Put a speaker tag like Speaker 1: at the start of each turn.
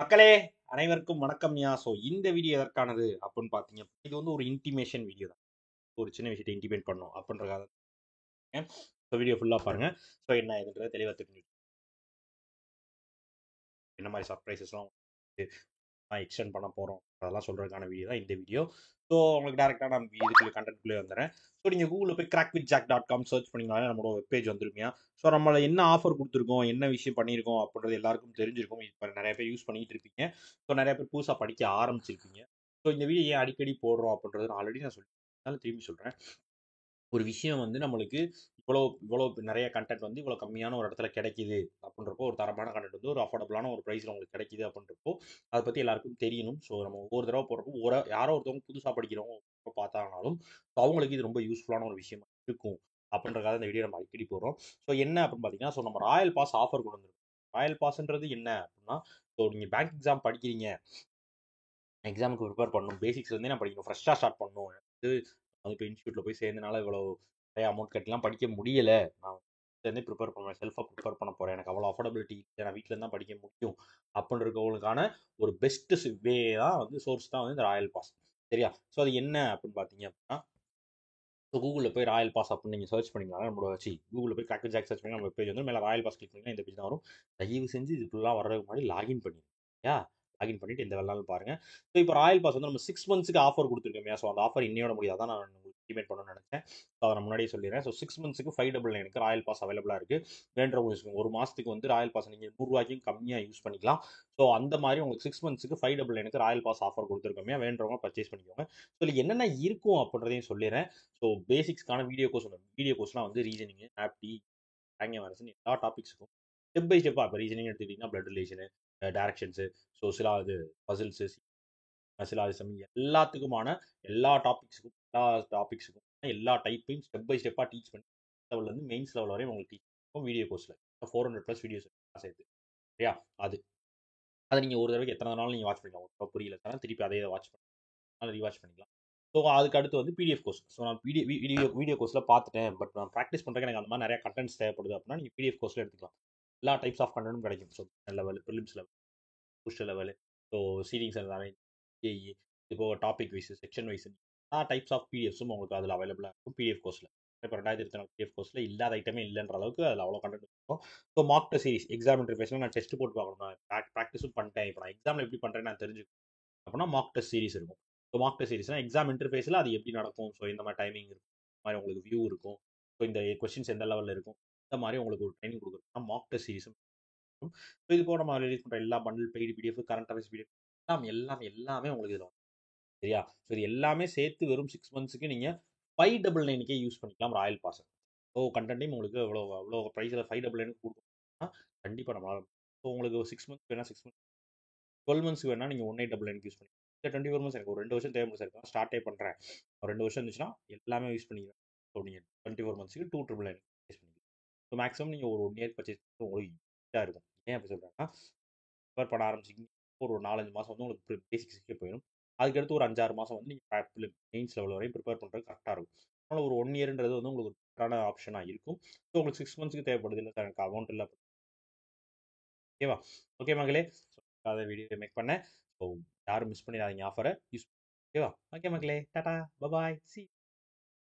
Speaker 1: மக்களே அனைவருக்கும் வணக்கம்யா. ஸோ இந்த வீடியோ எதற்கானது அப்படின்னு பார்த்தீங்க, இது வந்து ஒரு இன்டிமேஷன் வீடியோ தான். ஒரு சின்ன விஷயத்தை இன்டிமேட் பண்ணணும் அப்படின்றக்காக. ஸோ வீடியோ ஃபுல்லாக பாருங்க. ஸோ என்ன இதுன்றத தெளிவாக தெரிஞ்சு என்ன மாதிரி சர்ப்ரைசஸ்லாம் எக்ஸ்டெண்ட் பண்ண போகிறோம் அதெல்லாம் சொல்கிறதுக்கான வீடியோ தான் இந்த வீடியோ. ஸோ உங்களுக்கு டேரெக்டாக நான் இதுக்குள்ளே கண்டென்ட்குள்ளே வந்துடுறேன். ஸோ நீங்கள் கூகுளில் போய் crackwithjack.com சர்ச் பண்ணிங்கனாலே நம்மளோட வெப்பேஜ் வந்துருமியா. ஸோ நம்மளை என்ன ஆஃபர் கொடுத்துருக்கோம், என்ன விஷயம் பண்ணியிருக்கோம் அப்படின்றது எல்லாருக்கும் தெரிஞ்சிருக்கும். இப்போ நிறைய பேர் யூஸ் பண்ணிட்டு இருப்பீங்க. ஸோ நிறைய பேர் புதுசாக படிக்க ஆரம்பிச்சிருப்பீங்க. ஸோ இந்த வீடியோ ஏன் அடிக்கடி போடுறோம் அப்படின்றது நான் ஆல்ரெடி சொல்லிட்டேன். அதனால திரும்பி சொல்கிறேன். ஒரு விஷயம் வந்து நம்மளுக்கு இவ்வளோ இவ்வளோ நிறைய கண்டென்ட் வந்து இவ்வளோ கம்மியான ஒரு இடத்துல கிடைக்குது அப்படின்றப்போ, ஒரு தரமான கண்டென்ட் வந்து ஒரு அஃபோர்டபுளான ஒரு ப்ரைஸில் உங்களுக்கு கிடைக்குது அப்படின்றப்போ, அதை பற்றி எல்லாருக்கும் தெரியணும். ஸோ நம்ம ஒவ்வொரு தடவை போடுறப்போ யாரோ ஒருத்தவங்க புதுசாக படிக்கிறவங்க பார்த்தாங்கனாலும் ஸோ அவங்களுக்கு இது ரொம்ப யூஸ்ஃபுல்லான ஒரு விஷயமா இருக்கும் அப்படின்றக்காக இந்த வீடியோ நம்ம அடிக்கடி போடுறோம். ஸோ என்ன அப்படின்னு பார்த்தீங்கன்னா, ஸோ நம்ம ராயல் பாஸ் ஆஃபர் கொண்டு வந்துருக்கோம். ராயல் பாஸ்ன்றது என்ன அப்படின்னா, ஸோ நீங்கள் பேங்க் எக்ஸாம் படிக்கிறீங்க, எக்ஸாமுக்கு ப்ரிப்பேர் பண்ணணும், பேசிக்ஸ்லேருந்தே நான் படிக்கணும், ஃப்ரெஷ்ஷாக ஸ்டார்ட் பண்ணணும், வந்து இப்போ இன்ஸ்டியூட்டில் போய் சேர்ந்தனால இவ்வளோ நிறைய அமௌண்ட் கட்டிலாம் படிக்க முடியலை, நான் சேர்ந்தே ப்ரிப்பேர் பண்ணுவேன், செல்ஃபாக ப்ரிப்பேர் பண்ண போகிறேன், எனக்கு அவ்வளோ அஃபோர்டபிலிட்டி இல்லை, நான் வீட்டில் தான் படிக்க முடியும் அப்படின்னு இருக்கவங்களுக்கான ஒரு பெஸ்ட்டு வே தான் வந்து சோர்ஸ் தான் வந்து இந்த ராயல் பாஸ். சரியா? ஸோ அது என்ன அப்படின்னு பார்த்தீங்க அப்படின்னா, ஸோ கூகுளில் போய் ராயல் பாஸ் அப்படின்னு நீங்கள் சர்ச் பண்ணிங்கன்னா நம்மளோட கூகுளில் போய் கிராக் ஜாக் சர்ச் பண்ணி நம்ம பேஜ் வந்து மேலே ராயல் பாஸ் கிளிக் பண்ணிங்கன்னா இந்த பேஜ் தான் வரும். தயவு செஞ்சு இது ஃபுல்லாக வர்றதுக்கு முன்னாடி லாகின் பண்ணி யா லாகின் பண்ணிட்டு எந்த வேலைனாலும் பாருங்க. ஸோ இப்போ ராயல் பாஸ் வந்து நம்ம 6 மந்த்ஸ்க்கு ஆஃபர் கொடுத்துருக்கோம். ஸோ அந்த ஆஃபர் இன்னையோட முடியாதான் நான் உங்களுக்கு இன்டிமேட் பண்ணணும்னு நினைச்சேன். ஸோ அதை நான் முன்னாடியே சொல்லிடுறேன். ஸோ 6 மந்த்ஸ்க்கு 599 ராயல் பாஸ் அவைலபிளாக இருக்குது. வேண்டவங்க யூஸ் ஒரு மாதத்துக்கு வந்து ராயல் பாஸ் நீங்கள் 100 ரூபாய்க்கும் கம்மியாக யூஸ் பண்ணிக்கலாம். ஸோ அந்த மாதிரி உங்களுக்கு 6 மந்த்ஸ்க்கு 599 ராயல் பாஸ் ஆஃபர் கொடுத்துருக்கோம். வேண்டவங்க பர்ச்சேஸ் பண்ணிக்கோங்க. ஸோ என்னென்ன இருக்கும் அப்படின்றதையும் சொல்லிடுறேன். ஸோ பேசிக்ஸ்க்கான வீடியோ கோர்ஸ்லாம் வந்து ரீசனிங், ஆப்டி, ஆங்கிலம் எல்லா டாபிக்ஸுக்கும் ஸ்டெப் பை ஸ்டெப்பாக இப்போ ரீசனிங் எடுத்துக்கிட்டிங்கன்னா பிளட் ரிலேஷனு, டேரக்ஷன்ஸு, ஸோ சில இது பசில்ஸு, சிலாஜிசம் எல்லாத்துக்குமான எல்லா டாபிக்ஸுக்கும் எல்லா டைப்பையும் ஸ்டெப் பை ஸ்டெப்பாக டீச் பண்ணி லெவல்லேருந்து மெயின்ஸ் லெவல் வரையும் உங்களுக்கு டீச் பண்ணுவோம் வீடியோ கோர்ஸில். 400+ வீடியோஸ் சேர்த்து. சரியா? அது அதை நீங்கள் ஒரு தடவைக்கு எத்தனை நாளும் நீங்கள் வாட்ச் பண்ணிக்கலாம். ஒரு புரியல திருப்பி அதே வாட்ச் பண்ணலாம், ரீவாட்ச் பண்ணிக்கலாம். ஸோ அதுக்கு அடுத்து வந்து பிடிஎஃப் கோர்ஸ். ஸோ நான் வீடியோ கோர்ஸில் பார்த்துட்டேன், பட் நான் ப்ராக்டிஸ் பண்ணுறதுக்கு எனக்கு அந்த மாதிரி நிறைய கண்டென்ட்ஸ் தேவைப்படுது அப்படின்னா நீங்கள் பிடிஎஃப் கோர்ஸில் எடுத்துக்கலாம். எல்லா டைப்ஸ் ஆஃப் கண்டென்ட்டும் கிடைக்கும். ஸோ லெவல், ப்ரிலிம்ஸ் லெவல், புஷ் லெவல், ஸோ சீரிங்ஸ் எல்லாமே, ஏஇ, இப்போ டாபிக் வைஸ், செக்ஷன் வைஸ் எல்லா டைப்ஸ் ஆஃப் பிடிஎஃப்ஸும் உங்களுக்கு அதில் அவைலபிளாக இருக்கும் பிடிஎஃப் கோர்ஸில். இப்போ 2024 பிடிஎஃப் கோர்ஸில் இல்லாத ஐட்டமே இல்லைன்ற அளவுக்கு அதில் அவ்வளோ கண்டென்ட் இருக்கும். So mark test series, exam இன்டர்ஃபேஸில் நான் டெஸ்ட் போட்டு பார்க்கணும், நான் ப்ராக்டிஸும் பண்ணிட்டேன், இப்போ நான் எக்ஸாமில் எப்படி பண்ணுறேன்னு நான் தெரிஞ்சுக்கணும் அப்படின்னா மார்க் டெஸ்ட் சீரிஸ் இருக்கும். ஸோ மார்க் டெஸ்ட் சீரிஸ்னா எக்ஸாம் இன்டர்ஃபேஸில் அது எப்படி நடக்கும், ஸோ இந்த மாதிரி டைமிங் இருக்கும், இந்த மாதிரி உங்களுக்கு வியூ இருக்கும், ஸோ இந்த கொஸ்டின்ஸ் எந்த லெவலில் இருக்கும், இந்த மாதிரி உங்களுக்கு ஒரு ட்ரைனிங் கொடுக்குறதுனா மார்க் டெஸ்ட் சீரிஸும் இருக்கும். ஸோ இது போக நம்ம ரிலீஸ் பண்ணுற எல்லா bundle, paid PDF, current affairs PDF எல்லாமே உங்களுக்கு இதில் வரும். சரியா? ஸோ இது எல்லாமே சேர்த்து வெறும் 6 மந்த்ஸுக்கு நீங்கள் 599 யூஸ் பண்ணிக்கலாம் ராயல் பாஸ். ஸோ கண்டென்ட்டையும் உங்களுக்கு அவ்வளோ ப்ரைஸில் 599 கொடுக்கணும்னா கண்டிப்பாக நம்மளால். ஸோ உங்களுக்கு 6 மந்த்ஸ் வேணால் 6 மந்த்ஸ், 12 மந்த்ஸ் வேணால் நீங்கள் 1899 யூஸ் பண்ணிக்கலாம். இந்த 24 மந்த்ஸ் எனக்கு ஒரு 2 வருஷம் தேவை சார், ஸ்டார்ட்டே பண்ணுறேன், ஒரு 2 வருஷம் இருந்துச்சுன்னா எல்லாமே யூஸ் பண்ணிக்கிறேன். ஸோ நீங்கள் 24 மந்த்ஸுக்கு 299 யூஸ் பண்ணிக்கலாம். ஸோ மேக்ஸிமம் நீங்கள் ஒரு 1 இயர் பர்ச்சேஸ் உங்களுக்கு ஈஸியாக இருக்கும். ஏன் அப்படி சொல்கிறேன்னா, ப்ரிப்பேர் பண்ண ஆரம்பிச்சிங்க ஒரு 4-5 மாதம் வந்து உங்களுக்கு பேசிக்ஸ்க்கே போயிடும். அதுக்கடுத்து ஒரு 5-6 மாதம் வந்து நீங்கள் மெயின்ஸ் லெவல் வரையும் ப்ரிப்பேர் பண்ணுறது கரெக்டாக இருக்கும். அதனால் ஒரு 1 இயர்ன்றது வந்து உங்களுக்கு ஒரு பெட்டரான ஆப்ஷனாக இருக்கும். ஸோ உங்களுக்கு 6 மந்த்ஸ்க்கு தேவைப்படுது இல்லை சார், எனக்கு அமௌண்ட் இல்லை, ஓகேவா? ஓகே மகளே, ஸோ அதை வீடியோ மேக் பண்ணேன். ஸோ யாரும் மிஸ் பண்ணிடாதீங்க ஆஃபரை யூஸ். ஓகேவா? ஓகே மக்களே, டாடா, பபாய், சி.